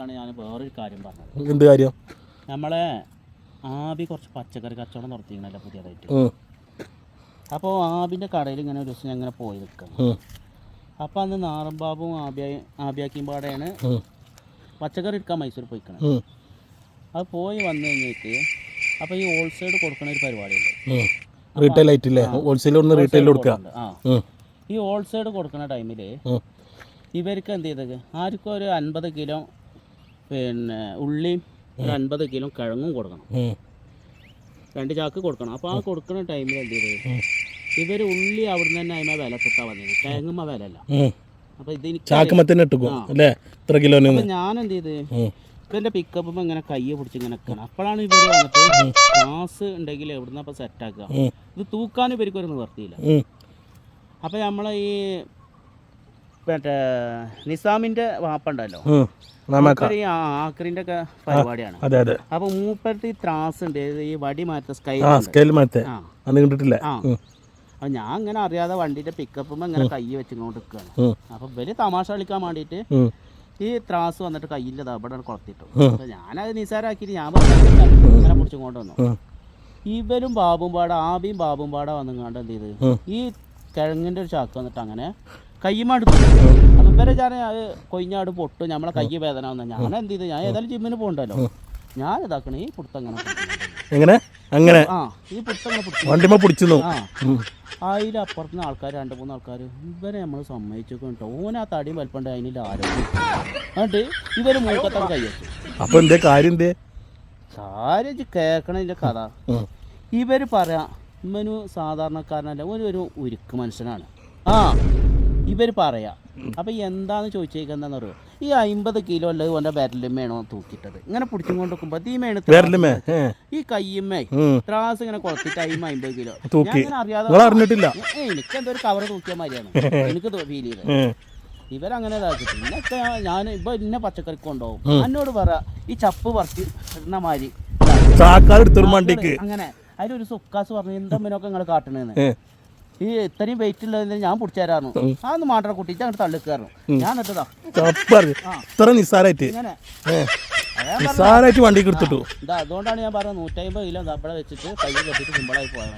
പറഞ്ഞപ്പോഴേക്കാണ് ഞാൻ വേറൊരു കാര്യം പറഞ്ഞത്. എന്ത് കാര്യം? നമ്മളെ ആബി കുറച്ച് പച്ചക്കറി കച്ചവടം നടത്തിക്കണല്ലോ പുതിയതായിട്ട്. അപ്പോൾ ആബിൻ്റെ കടയിൽ ഇങ്ങനെ ഒരു ദിവസം ഞങ്ങനെ പോയി നിൽക്കണം. അപ്പോൾ അന്ന് നാറൻ ബാബും ആബിയാക്കിയും പാടെയാണ് പച്ചക്കറി എടുക്കാൻ മൈസൂർ പോയിക്കണം. അത് പോയി വന്നു കഴിഞ്ഞിട്ട് അപ്പോൾ ഈ ഹോൾസെയിൽ കൊടുക്കണ ഒരു പരിപാടിയുണ്ട്. റീറ്റെയിൽ ആയിട്ടില്ലേ? ഹോൾസെയിൽ ഒന്ന് റീറ്റെയിൽ കൊടുക്കുക. ഈ ഹോൾസെയിൽ കൊടുക്കുന്ന ടൈമിൽ ഇവർക്ക് എന്ത് ചെയ്തത്, ആർക്കും ഒരു 50 കിലോ പിന്നെ ഉള്ളിയും ഒരു 50 കിലോ കിഴങ്ങും കൊടുക്കണം. 2 ചാക്ക് കൊടുക്കണം. അപ്പോൾ ആ കൊടുക്കുന്ന ടൈമിൽ എന്ത് ചെയ്തത്, ഇവർ ഉള്ളി അവിടുന്ന് തന്നെ അതിനെ വില കിട്ടാൻ വന്നത്, കിഴങ്ങുമ്മ വില അല്ല. അപ്പോൾ ഇത് ഞാൻ എന്ത് ചെയ്ത്, ഇവൻ്റെ പിക്കപ്പ് ഇങ്ങനെ കൈ പിടിച്ച് ഇങ്ങനെ നിൽക്കണം. അപ്പോഴാണ് ഇവർ വന്നിട്ട് ഗ്ലാസ് ഉണ്ടെങ്കിൽ എവിടുന്ന് അപ്പോൾ സെറ്റാക്കുക, ഇത് തൂക്കാനും ഇവർക്കൊരു നിവർത്തിയില്ല. അപ്പോൾ നമ്മളെ ഈ മറ്റേ നിസാമിൻ്റെ വാപ്പുണ്ടല്ലോ, ആക്രിൻ്റെ ഒക്കെ പരിപാടിയാണ്. അപ്പോൾ മൂപ്പരത്ത് ഈ ത്രാസ് ഉണ്ട്, ഈ വടി മാറ്റ സ്കെയിൽ കണ്ടിട്ടില്ല. അപ്പോൾ ഞാൻ അങ്ങനെ അറിയാതെ വണ്ടിൻ്റെ പിക്കപ്പുമ്പോൾ ഇങ്ങനെ കൈ വെച്ചുകൊണ്ട് നിൽക്കുകയാണ്. അപ്പോൾ ഇവര് തമാശ കളിക്കാൻ വേണ്ടിയിട്ട് ഈ ത്രാസ് വന്നിട്ട് കയ്യിൻ്റെ അവിടെ കൊളത്തിട്ടു. അപ്പോൾ ഞാനത് നിസാരാക്കിയിട്ട് ഞാൻ ഇങ്ങനെ പിടിച്ചും കൊണ്ട് വന്നു. ഇവരും ബാബും പാട ആബിയും ബാബും പാട വന്നുകൊണ്ട് എന്ത് ചെയ്ത്, ഈ കിഴങ്ങിൻ്റെ ഒരു ചാക്ക് വന്നിട്ട് അങ്ങനെ കയ്യുമാടുത്തു. അപ്പം ഇവരെ ഞാൻ അത് കൊയിഞ്ഞാട് പൊട്ടു, നമ്മളെ കയ്യ് വേദന വന്ന ഞാൻ എന്ത് ചെയ്തു, ഞാൻ ഏതായാലും ജിമ്മിന് പോകണ്ടല്ലോ, ഞാൻ ഇതാക്കണ ഈ പുറത്തങ്ങനെ എങ്ങനെ അങ്ങനെ ഈ പുറത്തങ്ങനെ പിടിച്ചു. അതിലപ്പുറത്തുനിന്ന് ആൾക്കാർ 2-3 ആൾക്കാർ ഇവരെ നമ്മൾ സമ്മതിച്ചു കേട്ടോ, ഓൻ ആ തടിയും വലിപ്പണ്ട് അതിൻ്റെ ആരോഗ്യം എന്നിട്ട് ഇവര് മൂക്കത്താണ് കൈ വെച്ചു. അപ്പൊ എന്തേ കാര്യം കേൾക്കണതിൻ്റെ കഥ. ഇവര് പറയാ ഇവനു സാധാരണക്കാരനല്ല, ഒരു ഉരുക്ക് മനുഷ്യനാണ്. ഇവര് പറയാ. അപ്പം എന്താന്ന് ചോദിച്ചേക്കെന്താന്ന് പറയുക, ഈ 50 കിലോ അല്ല ഓൻ്റെ വിരലുമേണോ തൂക്കിയിട്ടത്, ഇങ്ങനെ പിടിച്ചും കൊണ്ട് നോക്കുമ്പോൾ ഈ കയ്യുമ്മേ ത്രാസ് ഇങ്ങനെ കൊളത്തിട്ട് 50 കിലോ ഞാൻ അറിയാതെ എനിക്കെന്തോ ഒരു കവർ തൂക്കിയ മാതിരിയാണ് എനിക്ക് ഫീൽ ചെയ്തത്. ഇവരങ്ങനെ ഇതാക്കിട്ട് പിന്നൊക്കെ ഞാൻ ഇപ്പൊ ഇന്ന പച്ചക്കറി കൊണ്ടുപോകും. എന്നോട് പറ ഈ ചപ്പ് പറിച്ച് ഇടുന്ന മാതിരി അങ്ങനെ അതിലൊരു സുക്കാസ് പറഞ്ഞു, എന്തമ്മനൊക്കെ നിങ്ങൾ കാട്ടണേന്ന്, ഈ ഇത്രയും വെയിറ്റ് ഉള്ളതിന് ഞാൻ പിടിച്ചു തരാറുണ്ട്, അതൊന്ന് മാട്ടറ കുട്ടിച്ച് അങ്ങോട്ട് തള്ളിക്കാറും. ഞാൻ എന്നിട്ടതാ വണ്ടി എടുത്തിട്ടു. അതുകൊണ്ടാണ് ഞാൻ പറഞ്ഞത് 150 കിലോ അവിടെ വെച്ചിട്ട് കൈ കെട്ടിട്ട് സിമ്പിളായി പോയാൽ